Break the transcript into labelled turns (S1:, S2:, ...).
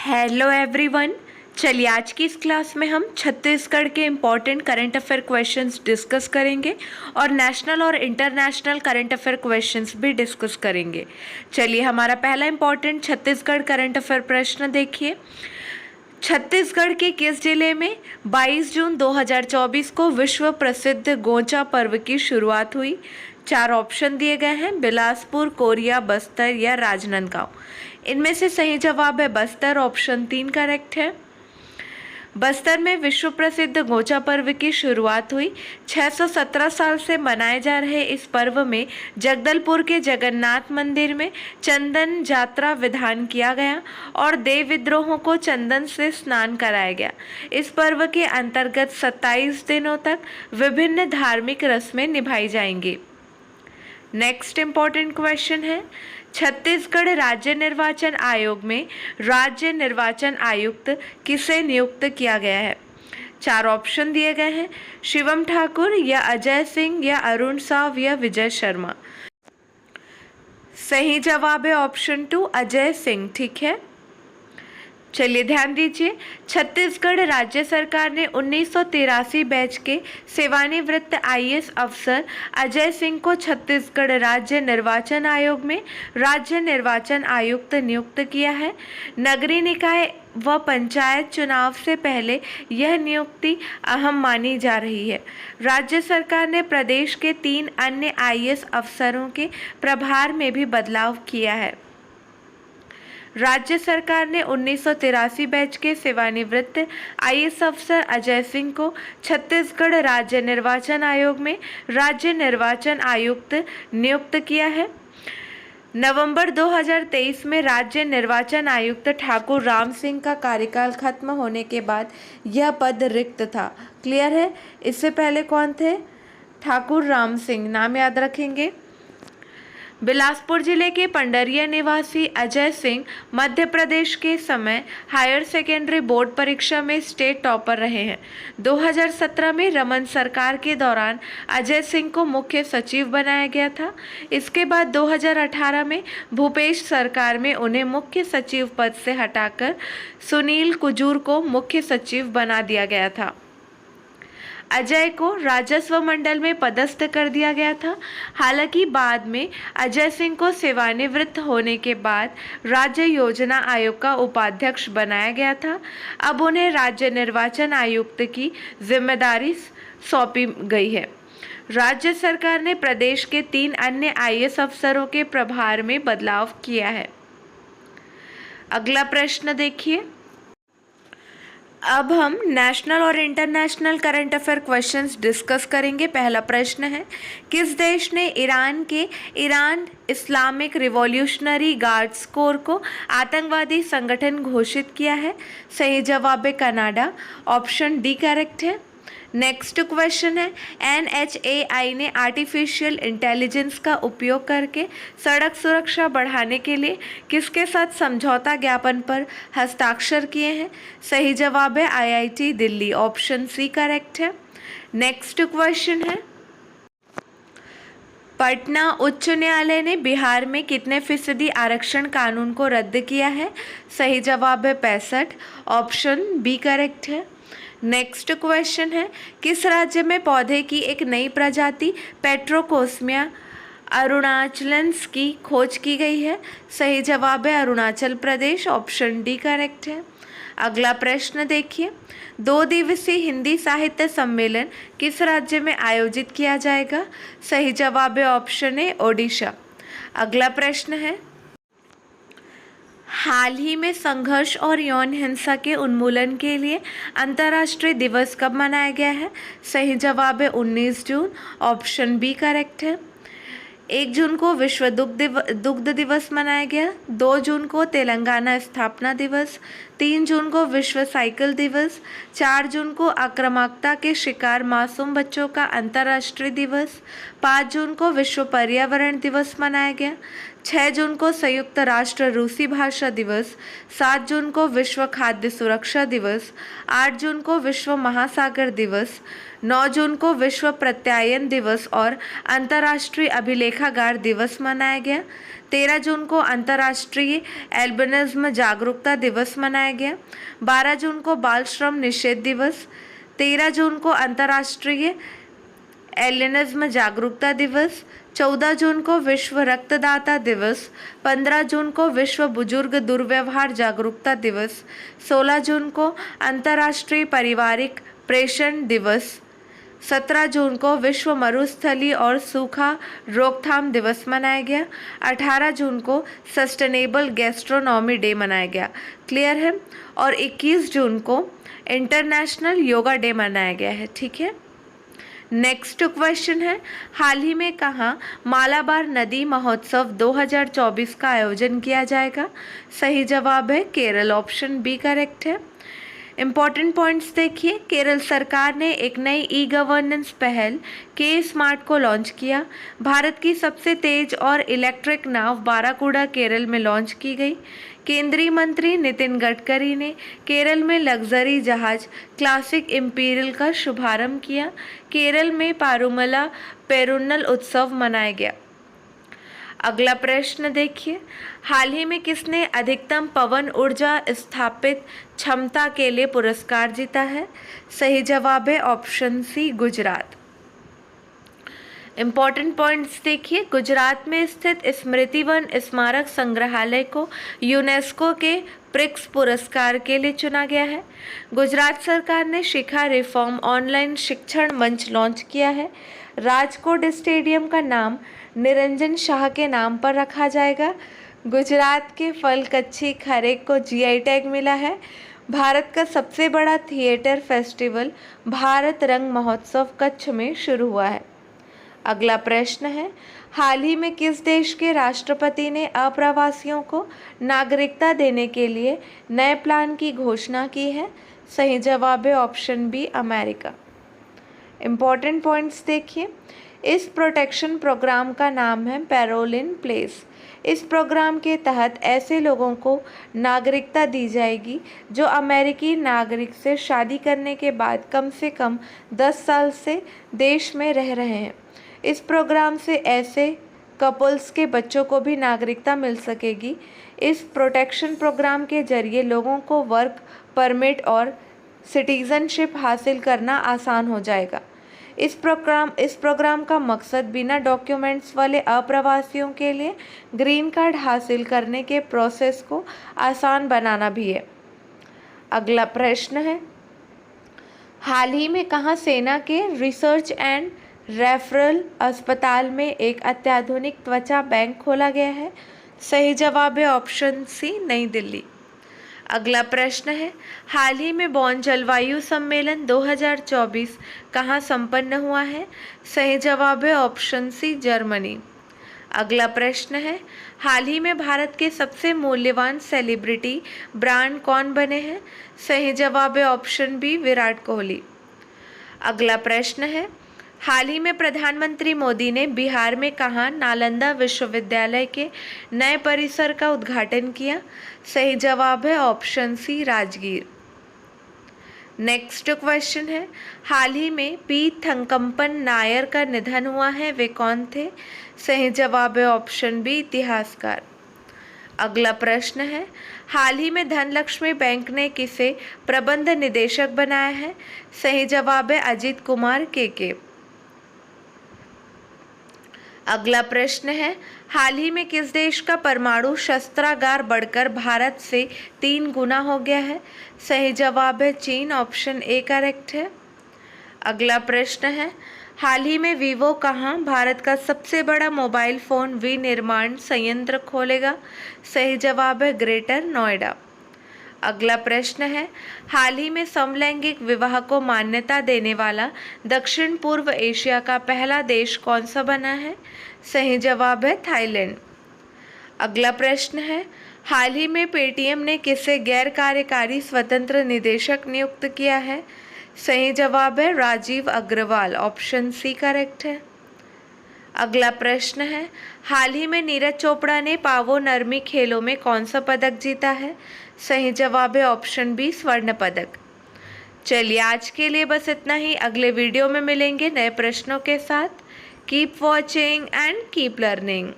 S1: Hello everyone. चलिए आज की इस क्लास में हम छत्तीसगढ़ के important current affair questions discuss करेंगे और नेशनल और इंटरनेशनल करंट अफेयर क्वेश्चंस भी डिस्कस करेंगे। चलिए हमारा पहला इम्पॉर्टेंट छत्तीसगढ़ करंट अफेयर प्रश्न देखिए। छत्तीसगढ़ के किस जिले में 22 जून 2024 को विश्व प्रसिद्ध गोंचा पर्व की शुरुआत हुई? 4 ऑप्शन दिए गए हैं, बिलासपुर, कोरिया, बस्तर या राजनांदगांव। इनमें से सही जवाब है बस्तर, ऑप्शन 3 करेक्ट है। बस्तर में विश्व प्रसिद्ध गोंचा पर्व की शुरुआत हुई। 617 साल से मनाए जा रहे इस पर्व में जगदलपुर के जगन्नाथ मंदिर में चंदन यात्रा विधान किया गया और देव विद्रोहों को चंदन से स्नान कराया गया। इस पर्व के अंतर्गत 27 दिनों तक विभिन्न धार्मिक रस्में निभाई जाएंगी। नेक्स्ट इंपॉर्टेंट क्वेश्चन है, छत्तीसगढ़ राज्य निर्वाचन आयोग में राज्य निर्वाचन आयुक्त किसे नियुक्त किया गया है? 4 ऑप्शन दिए गए हैं, शिवम ठाकुर या अजय सिंह या अरुण साव या विजय शर्मा। सही जवाब है ऑप्शन 2 अजय सिंह। ठीक है, चलिए ध्यान दीजिए। छत्तीसगढ़ राज्य सरकार ने 1983 बैच के सेवानिवृत्त आईएएस अफसर अजय सिंह को छत्तीसगढ़ राज्य निर्वाचन आयोग में राज्य निर्वाचन आयुक्त नियुक्त किया है। नगरीय निकाय व पंचायत चुनाव से पहले यह नियुक्ति अहम मानी जा रही है। राज्य सरकार ने प्रदेश के 3 अन्य आईएएस अफसरों के प्रभार में भी बदलाव किया है। राज्य सरकार ने 1983 बैच के सेवानिवृत्त आईएएस अफसर अजय सिंह को छत्तीसगढ़ राज्य निर्वाचन आयोग में राज्य निर्वाचन आयुक्त नियुक्त किया है। नवंबर 2023 में राज्य निर्वाचन आयुक्त ठाकुर राम सिंह का कार्यकाल खत्म होने के बाद यह पद रिक्त था। क्लियर है? इससे पहले कौन थे? ठाकुर राम सिंह, नाम याद रखेंगे। बिलासपुर जिले के पंडरिया निवासी अजय सिंह मध्य प्रदेश के समय हायर सेकेंडरी बोर्ड परीक्षा में स्टेट टॉपर रहे हैं। 2017 में रमन सरकार के दौरान अजय सिंह को मुख्य सचिव बनाया गया था। इसके बाद 2018 में भूपेश सरकार में उन्हें मुख्य सचिव पद से हटाकर सुनील कुजूर को मुख्य सचिव बना दिया गया था। अजय को राजस्व मंडल में पदस्थ कर दिया गया था। हालांकि बाद में अजय सिंह को सेवानिवृत्त होने के बाद राज्य योजना आयोग का उपाध्यक्ष बनाया गया था। अब उन्हें राज्य निर्वाचन आयुक्त की जिम्मेदारी सौंपी गई है। राज्य सरकार ने प्रदेश के 3 अन्य आईएएस अफसरों के प्रभार में बदलाव किया है। अगला प्रश्न देखिए। अब हम नेशनल और international current affair questions discuss करेंगे। पहला प्रश्न है, किस देश ने Iran Islamic revolutionary guards core को आतंकवादी संगठन घोषित किया है? सही जवाब है कनाडा, ऑप्शन डी करेक्ट है। नेक्स्ट क्वेश्चन है, NHAI ने आर्टिफिशियल इंटेलिजेंस का उपयोग करके सड़क सुरक्षा बढ़ाने के लिए किसके साथ समझौता ज्ञापन पर हस्ताक्षर किए हैं? सही जवाब है IIT Delhi, option C correct है। नेक्स्ट क्वेश्चन है, पटना उच्च न्यायालय ने बिहार में कितने फीसदी आरक्षण कानून को रद्द किया है? सही जवाब है 65, ऑप्शन बी करेक्ट है। नेक्स्ट क्वेश्चन है, किस राज्य में पौधे की एक नई प्रजाति पेट्रोकोस्मिया अरुणाचलन्स की खोज की गई है? सही जवाब है Arunachal Pradesh, option D correct है। अगला प्रश्न देखिए, 2 दिवसीय हिंदी साहित्य सम्मेलन किस राज्य में आयोजित किया जाएगा? सही जवाब है ऑप्शन ए ओडिशा। अगला प्रश्न है, हाल ही में संघर्ष और यौन हिंसा के उन्मूलन के लिए अंतर्राष्ट्रीय दिवस कब मनाया गया है? सही जवाब है 19 जून, ऑप्शन बी करेक्ट है। 1 जून को विश्व दुग्ध दिवस मनाया गया, 2 जून को तेलंगाना स्थापना दिवस, 3 जून को विश्व साइकिल दिवस, 4 जून को आक्रामकता के शिकार मासूम बच्चों का अंतर्राष्ट्रीय दिवस, 5 जून को विश्व पर्यावरण दिवस मनाया गया, 6 जून को संयुक्त राष्ट्र रूसी भाषा दिवस, 7 जून को विश्व खाद्य सुरक्षा दिवस, 8 जून को विश्व महासागर दिवस, 9 जून को विश्व प्रत्यायन दिवस और अंतर्राष्ट्रीय अभिलेखागार दिवस मनाया गया। 13 जून को अंतर्राष्ट्रीय एल्बिनिज्म जागरूकता दिवस मनाया गया। 12 जून को बाल श्रम निषेध दिवस, 13 जून को अंतर्राष्ट्रीय एल्बिनिज्म जागरूकता दिवस, 14 जून को विश्व रक्तदाता दिवस, 15 जून को विश्व बुजुर्ग दुर्व्यवहार जागरूकता दिवस, 16 जून को अंतर्राष्ट्रीय पारिवारिक प्रेषण दिवस, 17 जून को विश्व मरुस्थलीय और सूखा रोकथाम दिवस मनाया गया। 18 जून को सस्टेनेबल गैस्ट्रोनॉमी डे मनाया गया। क्लियर है? और 21 जून को इंटरनेशनल योगा डे मनाया गया है। ठीक है, नेक्स्ट क्वेश्चन है, हाल ही में कहाँ मालाबार नदी महोत्सव 2024 का आयोजन किया जाएगा? सही जवाब है केरल, ऑप्शन बी करेक्ट है। इम्पॉर्टेंट पॉइंट्स देखिए, केरल सरकार ने एक नई ई गवर्नेंस पहल के स्मार्ट को लॉन्च किया। भारत की सबसे तेज और इलेक्ट्रिक नाव बाराकूडा केरल में लॉन्च की गई। केंद्रीय मंत्री नितिन गडकरी ने केरल में लग्जरी जहाज क्लासिक इंपीरियल का शुभारंभ किया। केरल में पारुमला पेरुन्नल उत्सव मनाया गया। अगला प्रश्न देखिए, हाल ही में किसने अधिकतम पवन ऊर्जा स्थापित क्षमता के लिए पुरस्कार जीता है? सही जवाब है option C Gujarat. Important points देखिए, गुजरात में स्थित स्मृति वन स्मारक संग्रहालय को यूनेस्को के प्रिक्स पुरस्कार के लिए चुना गया है। गुजरात सरकार ने शिखा रिफॉर्म ऑनलाइन शिक्षण मंच लॉन्च किया है। राजकोट स्टेडियम का नाम निरंजन शाह के नाम पर रखा जाएगा। गुजरात के फल कच्छी खरेक को जीआई टैग मिला है। भारत का सबसे बड़ा थिएटर फेस्टिवल भारत रंग महोत्सव कच्छ में शुरू हुआ है। अगला प्रश्न है, हाल ही में किस देश के राष्ट्रपति ने अप्रवासियों को नागरिकता देने के लिए नए प्लान की घोषणा की है? सही जवाब है option B America. Important points देखिए, इस प्रोटेक्शन प्रोग्राम का नाम है पैरोल इन प्लेस। इस प्रोग्राम के तहत ऐसे लोगों को नागरिकता दी जाएगी जो अमेरिकी नागरिक से शादी करने के बाद कम से कम 10 साल से देश में रह रहे हैं। इस प्रोग्राम से ऐसे कपल्स के बच्चों को भी नागरिकता मिल सकेगी। इस प्रोटेक्शन प्रोग्राम के जरिए लोगों को वर्क परमिट और सिटीजनशिप हासिल करना आसान हो जाएगा। इस प्रोग्राम का मकसद बिना डॉक्यूमेंट्स वाले अप्रवासियों के लिए ग्रीन कार्ड हासिल करने के प्रोसेस को आसान बनाना भी है। अगला प्रश्न है, हाल ही में कहाँ सेना के रिसर्च एंड रेफरल अस्पताल में एक अत्याधुनिक त्वचा बैंक खोला गया है? सही जवाब है ऑप्शन सी नई दिल्ली। अगला प्रश्न है, हाल ही में बॉन जलवायु सम्मेलन 2024 कहाँ संपन्न हुआ है? सही जवाब है ऑप्शन सी जर्मनी। अगला प्रश्न है, हाल ही में भारत के सबसे मूल्यवान सेलिब्रिटी ब्रांड कौन बने हैं? सही जवाब है ऑप्शन बी विराट कोहली। अगला प्रश्न है, हाल ही में प्रधानमंत्री मोदी ने बिहार में कहाँ नालंदा विश्वविद्यालय के नए परिसर का उद्घाटन किया? सही जवाब है option C Rajgir. Next question है, हाल ही में पी थंकम्पन नायर का निधन हुआ है, वे कौन थे? सही जवाब है ऑप्शन बी इतिहासकार। अगला प्रश्न है, हाल ही में धनलक्ष्मी बैंक ने किसे प्रबंध निदेशक बनाया है? सही जवाब है अजीत कुमार के। अगला प्रश्न है, हाल ही में किस देश का परमाणु शस्त्रागार बढ़कर भारत से 3 गुना हो गया है? सही जवाब है चीन, ऑप्शन ए करेक्ट है। अगला प्रश्न है, हाल ही में वीवो कहाँ भारत का सबसे बड़ा मोबाइल फ़ोन विनिर्माण संयंत्र खोलेगा? सही जवाब है ग्रेटर नोएडा। अगला प्रश्न है, हाल ही में समलैंगिक विवाह को मान्यता देने वाला दक्षिण पूर्व एशिया का पहला देश कौन सा बना है? सही जवाब है थाईलैंड। अगला प्रश्न है, हाल ही में पेटीएम ने किसे गैर कार्यकारी स्वतंत्र निदेशक नियुक्त किया है? सही जवाब है Rajeev Agarwal, option C correct है। अगला प्रश्न है, हाल ही में नीरज चोपड़ा ने पावो नरमी खेलों में कौन सा पदक जीता है? सही जवाब है ऑप्शन बी, स्वर्ण पदक। चलिए आज के लिए बस इतना ही। अगले वीडियो में मिलेंगे नए प्रश्नों के साथ। Keep watching and keep learning.